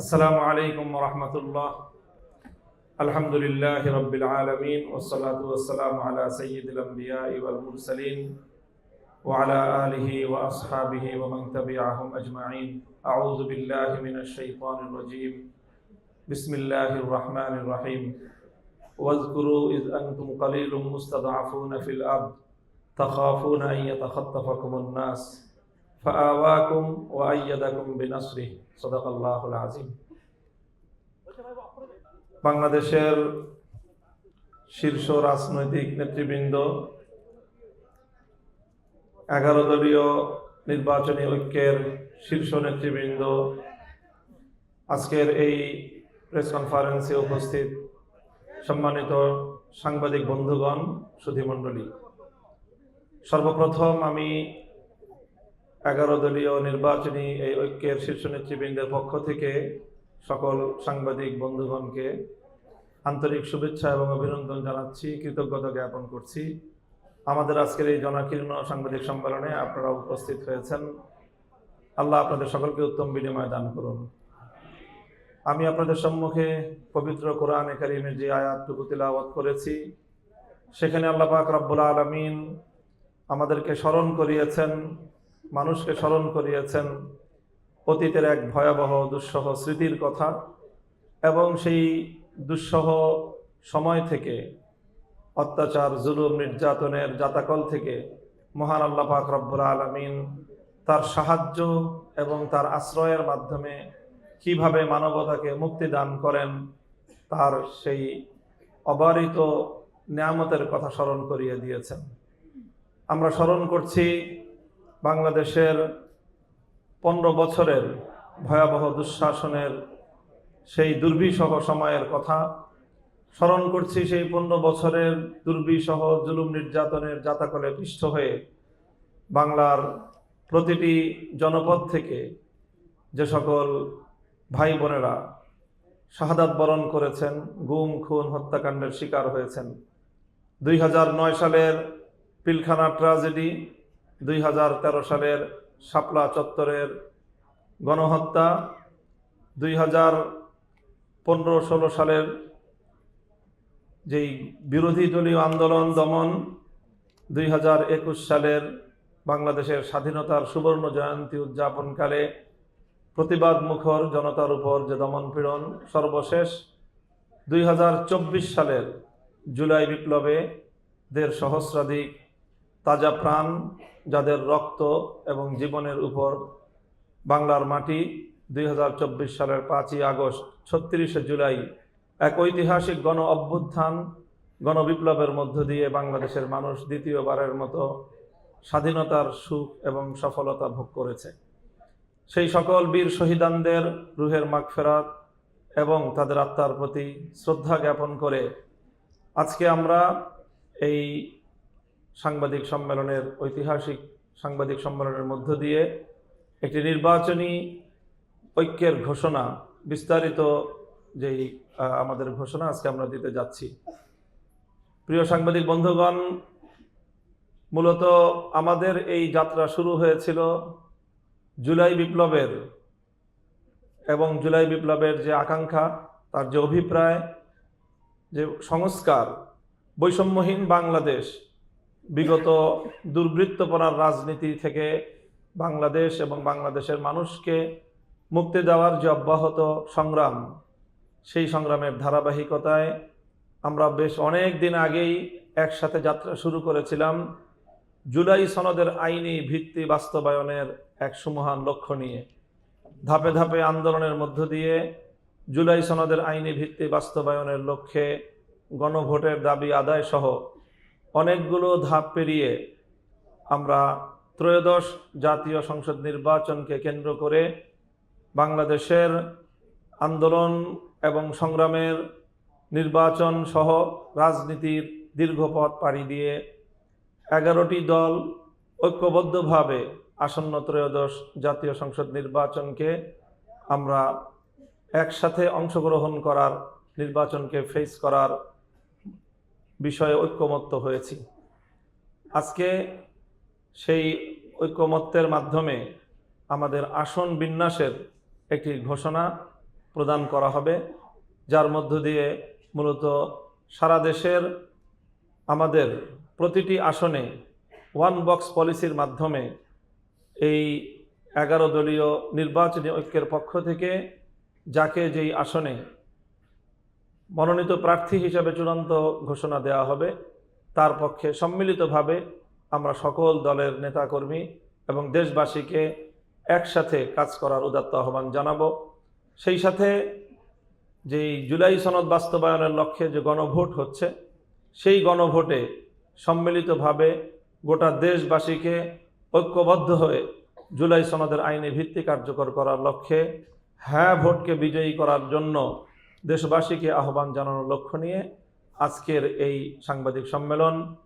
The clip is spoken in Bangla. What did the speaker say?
আসসালামু আলাইকুম ওয়া রাহমাতুল্লাহ। আলহামদুলিল্লাহি রাব্বিল আলামিন ওয়াসসালাতু ওয়াসসালামু আলা সাইয়্যিদিল আমবিয়াই ওয়াল মুরসালিন ওয়া আলা আলিহি ওয়া আসহাবিহি ওয়া মান তাবি'আহুম আজমাইন। আউযু বিল্লাহি মিনাশ শাইতানির রাজীম। বিসমিল্লাহির রাহমানির রাহিম। ওয়াজকুরু ইয আনতুম কালিলুম মুস্তাদআফুনা ফিল আরদ তাখাফুনা আন ইয়াতাখাত্তাফাকুমুন নাস ফাআওয়াকুম ওয়া আইয়াদাকুম বিনাসরিহি। সাদাকাল্লাহুল আযীম। বাংলাদেশের শীর্ষ রাজনৈতিক নেতৃবৃন্দ, 11 দলীয় নির্বাচনী ঐক্যের শীর্ষ নেতৃবৃন্দ, আজকের এই প্রেস কনফারেন্সে উপস্থিত সম্মানিত সাংবাদিক বন্ধুগণ, সুধীমণ্ডলী, সর্বপ্রথম আমি 11 দলীয় নির্বাচনী এই ঐক্যের শীর্ষ নেতৃবৃন্দের পক্ষ থেকে সকল সাংবাদিক বন্ধুগণকে আন্তরিক শুভেচ্ছা এবং অভিনন্দন জানাচ্ছি, কৃতজ্ঞতা জ্ঞাপন করছি। আমাদের আজকের এই জনাকীর্ণ সাংবাদিক সম্মেলনে আপনারা উপস্থিত হয়েছেন। আল্লাহ আপনাদের সকলকে উত্তম বিনিময় দান করুন। আমি আপনাদের সম্মুখে পবিত্র কোরআনে কারীমের যে আয়াতটুকু তিলাওয়াত করেছি, সেখানে আল্লাহ পাক রব্বুল আলামিন আমাদেরকে স্মরণ করিয়েছেন, মানুষকে স্মরণ করিয়েছেন অতীতের এক ভয়াবহ দুঃসহ স্মৃতির কথা, এবং সেই দুঃসহ সময় থেকে, অত্যাচার, জুলুম, নির্যাতনের জাতাকল থেকে মহান আল্লাহ পাক রব্বুল আলামিন তার সাহায্য এবং তার আশ্রয়ের মাধ্যমে কিভাবে মানবতাকে মুক্তি দান করেন, তার সেই অবারিত নিয়ামতের কথা স্মরণ করিয়ে দিয়েছেন। আমরা স্মরণ করছি বাংলাদেশের 15 বছরের ভয়াবহ দুঃশাসনের সেই দুর্বিষহ সময়ের কথা স্মরণ করছি। সেই 15 বছরের দুর্বিষহ জুলুম নির্যাতনের জাতাকলে পিষ্ট হয়ে বাংলার প্রতিটি জনপদ থেকে যে সকল ভাই বোনেরা শাহাদাত বরণ করেছেন, গুম, খুন, হত্যাকাণ্ডের শিকার হয়েছেন। 2009 সালের পিলখানা ট্র্যাজেডি, 2013 সালের শাপলা চত্বরের গণহত্যা, 2015-16 সালের যেই বিরোধী দলীয় আন্দোলন দমন, 2021 সালের বাংলাদেশের স্বাধীনতার সুবর্ণ জয়ন্তী উদযাপনকালে প্রতিবাদ মুখর জনতার উপর যে দমন পীড়ন, সর্বশেষ 2024 সালের জুলাই বিপ্লবে 1.5 সহস্রাধিক তাজা প্রাণ, যাদের রক্ত এবং জীবনের উপর বাংলার মাটি 2024 সালের 5ই আগস্ট 36শে জুলাই এক ঐতিহাসিক গণ অভ্যুত্থান, গণবিপ্লবের মধ্য দিয়ে বাংলাদেশের মানুষ দ্বিতীয়বারের মতো স্বাধীনতার সুখ এবং সফলতা ভোগ করেছে। সেই সকল বীর শহীদানদের রুহের মাগফিরাত এবং তাদের আত্মার প্রতি শ্রদ্ধা জ্ঞাপন করে আজকে আমরা এই সাংবাদিক সম্মেলনের, ঐতিহাসিক সাংবাদিক সম্মেলনের মধ্য দিয়ে একটি নির্বাচনী ঐক্যের ঘোষণা, বিস্তারিত যেই আমাদের ঘোষণা আজকে আমরা দিতে যাচ্ছি। প্রিয় সাংবাদিক বন্ধুগণ, মূলত আমাদের এই যাত্রা শুরু হয়েছিল জুলাই বিপ্লবের, এবং জুলাই বিপ্লবের যে আকাঙ্ক্ষা, তার যে অভিপ্রায়, যে সংস্কার, বৈষম্যহীন বাংলাদেশ, বিগত দুর্বৃত্তপনার রাজনীতি থেকে বাংলাদেশ এবং বাংলাদেশের মানুষকে মুক্তি দেওয়ার যে অব্যাহত সংগ্রাম, সেই সংগ্রামের ধারাবাহিকতায় আমরা বেশ অনেক দিন আগেই একসাথে যাত্রা শুরু করেছিলাম জুলাই সনদের আইনি ভিত্তি বাস্তবায়নের এক সুমহান লক্ষ্য নিয়ে। ধাপে ধাপে আন্দোলনের মধ্য দিয়ে জুলাই সনদের আইনি ভিত্তি বাস্তবায়নের লক্ষ্যে গণভোটের দাবি আদায় সহ অনেকগুলো ধাপ পেরিয়ে আমরা ত্রয়োদশ জাতীয় সংসদ নির্বাচনকে কেন্দ্র করে বাংলাদেশের আন্দোলন এবং সংগ্রামের নির্বাচন সহ রাজনীতির দীর্ঘ পথ পাড়ি দিয়ে 11টি দল ঐক্যবদ্ধভাবে আসন্ন ত্রয়োদশ জাতীয় সংসদ নির্বাচনকে আমরা একসাথে অংশগ্রহণ করার, নির্বাচনকে ফেস করার বিষয়ে ঐক্যমত্য হয়েছি। আজকে সেই ঐক্যমত্যের মাধ্যমে আমাদের আসন বিন্যাসের একটি ঘোষণা প্রদান করা হবে, যার মধ্য দিয়ে মূলত সারা দেশের আমাদের প্রতিটি আসনে ওয়ান বক্স পলিসির মাধ্যমে এই 11 দলীয় নির্বাচনী ঐক্যের পক্ষ থেকে যাকে যেই আসনে মনোনীত প্রার্থী হিসাবে চূড়ান্ত ঘোষণা দেওয়া হবে তার পক্ষে সম্মিলিতভাবে আমরা সকল দলের নেতাকর্মী এবং দেশবাসীকে একসাথে কাজ করার উদাত্ত আহ্বান জানাবো। সেই সাথে যেই জুলাই সনদ বাস্তবায়নের লক্ষ্যে যে গণভোট হচ্ছে, সেই গণভোটে সম্মিলিতভাবে গোটা দেশবাসীকে ঐক্যবদ্ধ হয়ে জুলাই সনদের আইনি ভিত্তি কার্যকর করার লক্ষ্যে হ্যাঁ ভোটকে বিজয়ী করার জন্য দেশবাসীকে আহ্বান জানানোর লক্ষ্য নিয়ে আজকের এই সাংবাদিক সম্মেলন।